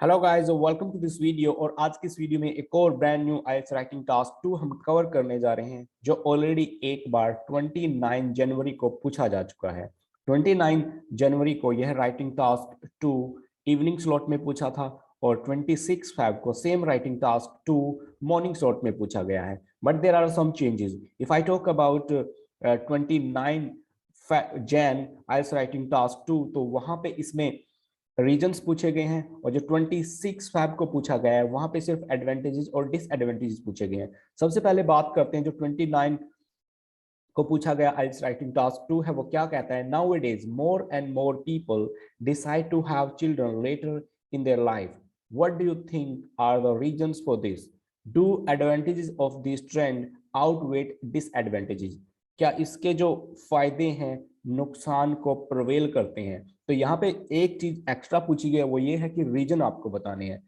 Hello guys, welcome to this video. और आज की इस वीडियो में एक और brand new IELTS writing task 2 हम कवर करने जा रहे हैं, जो ऑलरेडी एक बार 29 जनवरी को पूछा जा चुका है। 29 जनवरी को यह राइटिंग टास्क 2 इवनिंग स्लॉट में पूछा था और 26 फेब को same writing task 2 morning slot में पूछा गया है। But there are some changes. If I talk about 29 Jan IELTS writing task 2, तो वहां पे इसमें रीजन्स पूछे गए हैं, और जो 26 फैब को पूछा गया है वहां पे सिर्फ एडवांटेजेस और डिसएडवांटेजेस पूछे गए हैं। सबसे पहले बात करते हैं जो 29 को पूछा गया आइल्स राइटिंग टास्क 2 है, वो क्या कहता है। Now it is more and more people decide to have children later in their life. What do you think are the reasons for this? Do advantages of this trend outweigh disadvantages? क्या इसके जो फायदे हैं नुकसान को prevail करते हैं? तो यहाँ पे एक चीज एक्स्ट्रा पूछी गई है, वो ये है कि रीजन आपको बताने हैं।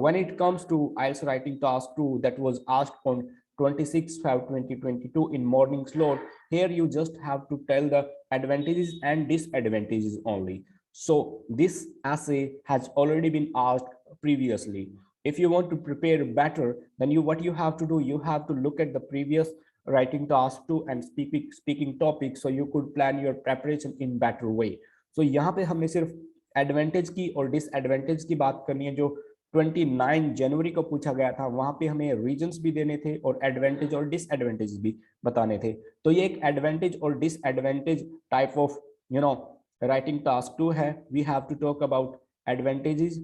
When it comes to IELTS writing task 2 that was asked on 26 Feb 2022 in morning slot, here you just have to tell the advantages and disadvantages only. So this essay has already been asked previously. If you want to prepare better, then what you have to do, you have to look at the previous writing task 2 and speaking topics, so you could plan your preparation in better way. So यहाँ पे हमने सिर्फ advantage की और disadvantage की बात करनी है। जो 29 जनवरी को पूछा गया था वहां पे हमें रीजंस भी देने थे और एडवांटेज और डिसएडवांटेज भी बताने थे। तो ये एक एडवांटेज और disadvantage type of writing task 2 है। We have to talk about advantages,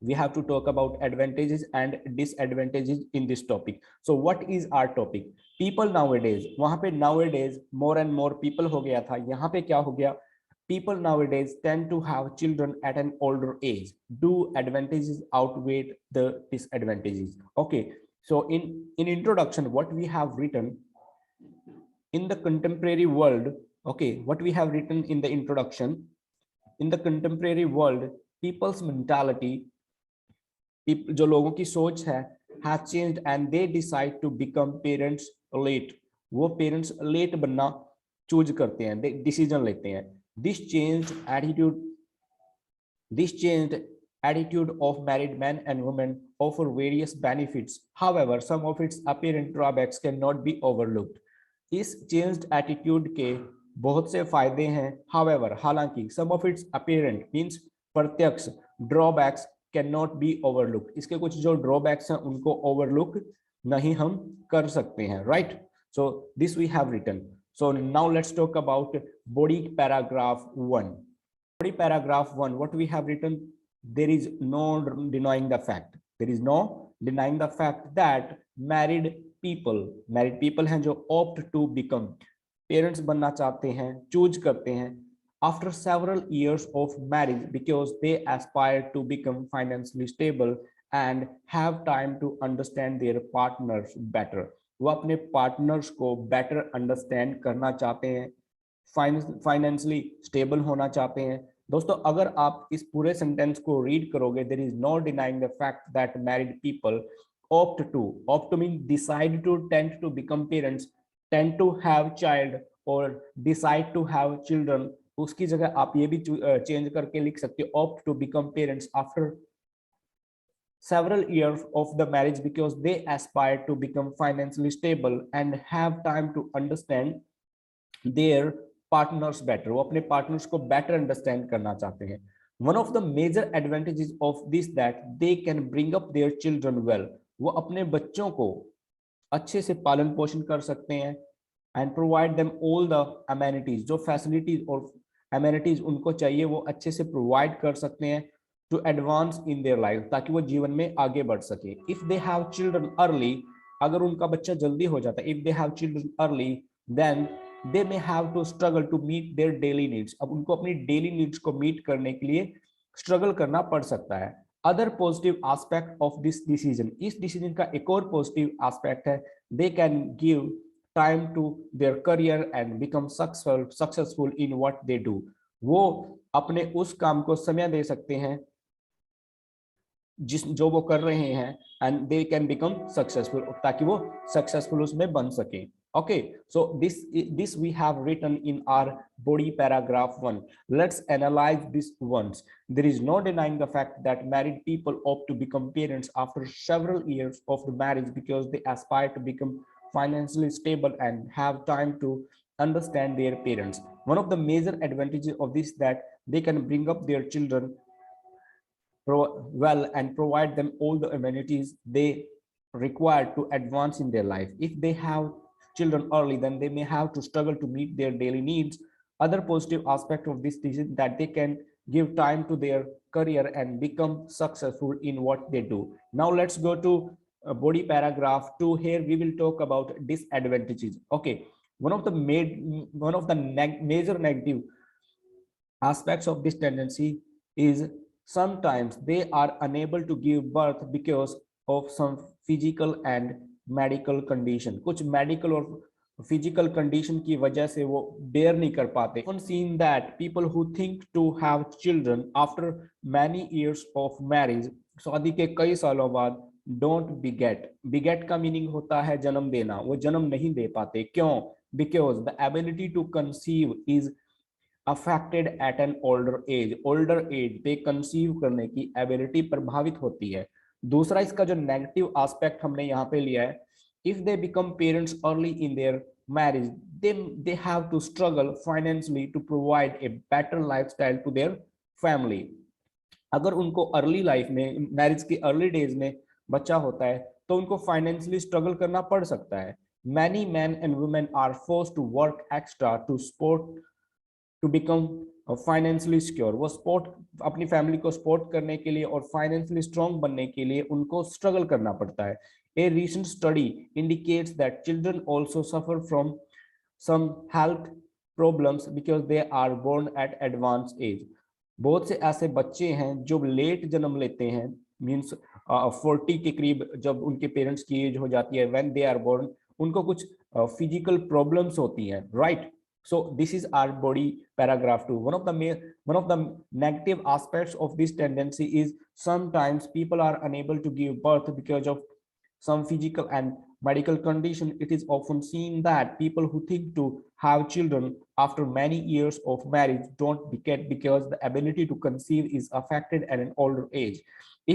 we have to talk about advantages and disadvantages in this topic. So what is our topic? People nowadays, वहां पे nowadays more and more people हो गया था, यहाँ पे क्या हो गया? People nowadays tend to have children at an older age. Do advantages outweigh the disadvantages? Okay, so in introduction, what we have written in the contemporary world, okay, what we have written in the introduction, in the contemporary world, people's mentality, जो लोगों की सोच है, has changed and they decide to become parents late. वो parents late बनना choose करते हैं, decision लेते हैं। This changed attitude, this changed attitude of married men and women offer various benefits. However, some of its apparent drawbacks cannot be overlooked. इस changed attitude के बहुत से फायदे हैं। However, हालांकि some of its apparent means प्रत्यक्ष, drawbacks cannot be overlooked. इसके कुछ जो drawbacks हैं उनको overlook नहीं हम कर सकते हैं, right? So this we have written. So now let's talk about body paragraph 1. Body paragraph 1, what we have written, there is no denying the fact. There is no denying the fact that married people हैं जो opt to become parents बनना चाहते हैं, choose करते हैं after several years of marriage because they aspire to become financially stable and have time to understand their partners better. वो अपने partners को बेटर अंडरस्टैंड करना चाहते हैं, फाइनेंशियली स्टेबल होना चाहते हैं। दोस्तों, अगर आप इस पूरे सेंटेंस को रीड करोगे, there is no denying the fact that married people opt to mean decide to, tend to become parents, tend to have child और decide to have children। उसकी जगह आप ये भी चेंज करके लिख सकते हो, opt to become parents after several years of the marriage because they aspire to become financially stable and have time to understand their partners better. वो अपने पार्टनर्स को बेटर अंडरस्टैंड करना चाहते हैं। One of the major advantages of this that they can bring up their children well. वो अपने बच्चों को अच्छे से पालन पोषण कर सकते हैं and provide them all the amenities, जो फैसिलिटीज और amenities उनको चाहिए वो अच्छे से प्रोवाइड कर सकते हैं to advance in their life, ताकि वो जीवन में आगे बढ़ सके। If they have children early, अगर उनका बच्चा जल्दी हो जाता है, if they have children early, then they may have to struggle to meet their daily needs. अब उनको अपनी daily needs को meet करने के लिए struggle करना पड़ सकता है। Other positive aspect of this decision, इस decision का एक और positive aspect है, they can give time to their career and become successful in what they do. वो अपने उस काम को समय दे सकते हैं जो वो कर रहे हैं, and they can become successful, ताकि वो सक्सेसफुल उसमें बन सके। Okay, so this we have written in our body paragraph 1. Let's analyze this once. There is no denying the fact that married people opt to become parents after several years of the marriage because they aspire to become financially stable and have time to understand their parents. One of the major advantages of this that they can bring up their children well and provide them all the amenities they require to advance in their life. If they have children early, then they may have to struggle to meet their daily needs. Other positive aspect of this is that they can give time to their career and become successful in what they do. Now let's go to body paragraph 2. Here we will talk about disadvantages. Okay, one of the major negative aspects of this tendency is sometimes they are unable to give birth because of some physical and medical condition. कुछ medical और physical condition की वजह से वो bear नहीं कर पाते. Often seen that people who think to have children after many years of marriage, शादी के कई सालों बाद don't beget का meaning होता है जन्म देना, वो जन्म नहीं दे पाते. क्यों? Because the ability to conceive is affected at an older age पे कंसीव करने की एबिलिटी प्रभावित होती है. दूसरा इसका जो नेगेटिव एस्पेक्ट हमने यहाँ पे लिया है, if they become parents early in their marriage, they have to struggle financially to provide a better lifestyle to their family. अगर उनको अर्ली लाइफ में, मैरिज की अर्ली डेज में बच्चा होता है तो उनको फाइनेंशियली स्ट्रगल करना पड़ सकता है. Many men and women are forced to work extra to support to become financially secure. वो सपोर्ट अपनी फैमिली को सपोर्ट करने के लिए और फाइनेंशियली स्ट्रॉन्ग बनने के लिए उनको स्ट्रगल करना पड़ता है. A recent study indicates that children also suffer from some health problems because they are born at advance age. बहुत से ऐसे बच्चे हैं जो लेट जन्म लेते हैं, मीन्स 40 के करीब जब उनके पेरेंट्स की एज हो जाती है, व्हेन दे आर बोर्न, उनको कुछ फिजिकल प्रॉब्लम्स होती हैं, right? So this is our body paragraph 2. One of the negative aspects of this tendency is sometimes people are unable to give birth because of some physical and medical condition. It is often seen that people who think to have children after many years of marriage don't beget because the ability to conceive is affected at an older age.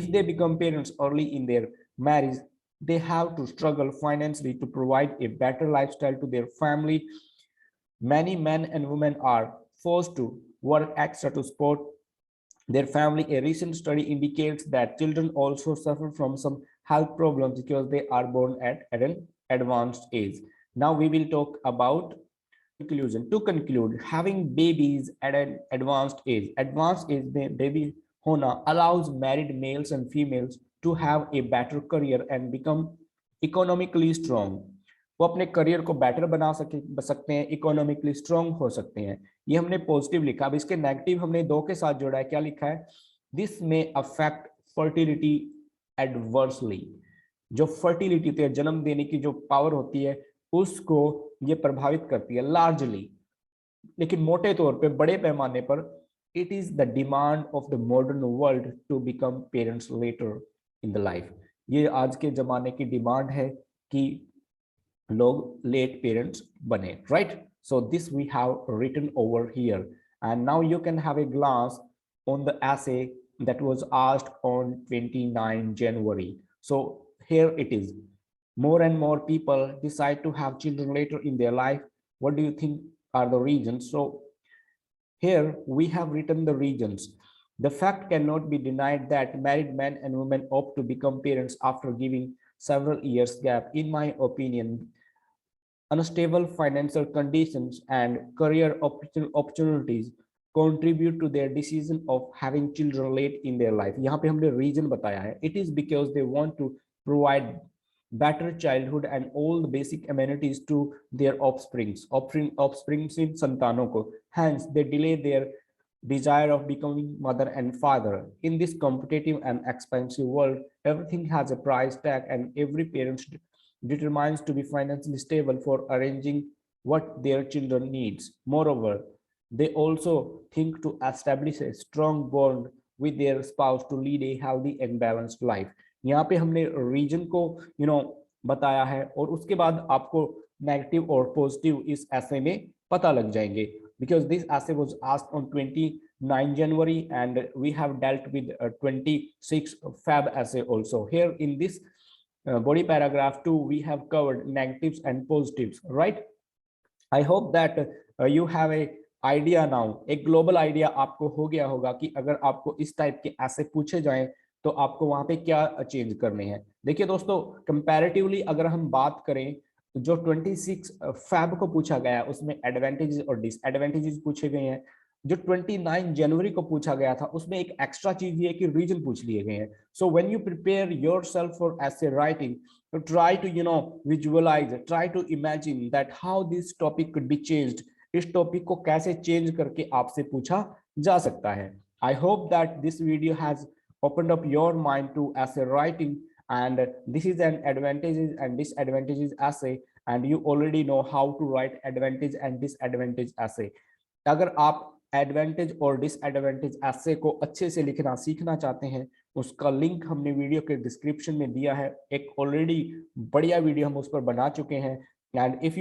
If they become parents early in their marriage, they have to struggle financially to provide a better lifestyle to their family. Many men and women are forced to work extra to support their family. A recent study indicates that children also suffer from some health problems because they are born at an advanced age. Now we will talk about conclusion. To conclude, having babies at an advanced age में baby होना allows married males and females to have a better career and become economically strong. वो अपने career को better बना सकते हैं, economically strong हो सकते हैं. ये हमने पॉजिटिव लिखा. अब इसके नेगेटिव हमने 2 के साथ जोड़ा है. क्या लिखा है? दिस में अफेक्ट फर्टिलिटी एडवर्सली. जो फर्टिलिटी होती है, जन्म देने की जो पावर होती है, उसको ये प्रभावित करती है लार्जली. लेकिन मोटे तौर पे, बड़े पैमाने पर, it is the demand of the modern world to become parents later in the life. ये आज के जमाने की डिमांड है कि लोग लेट पेरेंट्स बने, right? So this we have written over here and now you can have a glance on the essay that was asked on 29 January. So here it is. More and more people decide to have children later in their life. What do you think are the reasons? So here we have written the reasons. The fact cannot be denied that married men and women opt to become parents after giving several years gap. In my opinion, unstable financial conditions and career opportunities contribute to their decision of having children late in their life. यहाँ पे हमने reason बताया है. It is because they want to provide better childhood and all the basic amenities to their offsprings. Offsprings in संतानों को. Hence, they delay their desire of becoming mother and father. In this competitive and expensive world, everything has a price tag, and every parent determines to be financially stable for arranging what their children needs. Moreover, they also think to establish a strong bond with their spouse to lead a healthy and balanced life. यहाँ पे हमने reason को बताया है और उसके बाद आपको नेगेटिव और पॉजिटिव इस ऐसे में पता लग जाएंगे, because this essay was asked on 29 January and we have dealt with 26 Feb essay also. Here in this body paragraph 2 we have covered negatives and positives, right? I hope that you have a idea now, एक global idea आपको हो गया होगा कि अगर आपको इस type के ऐसे पूछे जाएं तो आपको वहां पे क्या चेंज करने हैं। देखिए दोस्तों, कंपैरेटिवली अगर हम बात करें, जो 26 फैब को पूछा गया उसमें एडवांटेजेस और डिसएडवांटेजेस पूछे गए हैं। जो 29 जनवरी को पूछा गया था उसमें एक एक्स्ट्रा चीज ये कि रीजन पूछ लिए गए हैं। So when you prepare yourself for essay writing, try to visualize, try to imagine that how this topic could be changed, इस टॉपिक को कैसे चेंज करके आपसे पूछा जा सकता है। I hope that this video has opened up your mind to essay writing, and this is an advantages and disadvantages essay, and you already know how to write advantage and disadvantage essay। अगर आप advantage और disadvantage ऐसे को अच्छे से लिखना सीखना चाहते हैं, उसका लिंक हमने वीडियो के डिस्क्रिप्शन में दिया है। एक ऑलरेडी बढ़िया वीडियो हम उस पर बना चुके हैं, and if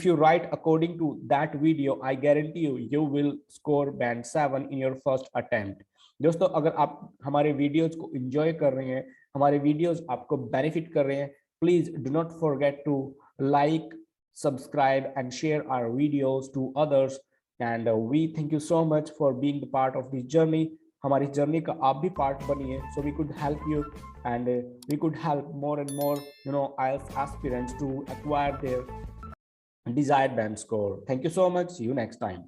you write according to that video, I guarantee you will score band 7 in your first attempt। दोस्तों, अगर आप हमारे वीडियोस को एंजॉय कर रहे हैं, हमारे वीडियोस आपको बेनिफिट कर रहे हैं, please do not forget to like, subscribe and share our videos to others, and we thank you so much for being the part of this journey। हमारी जर्नी का आप भी पार्ट बनिए, so we could help you and we could help more and more IELTS aspirants to acquire their desired band score। Thank you so much, see you next time।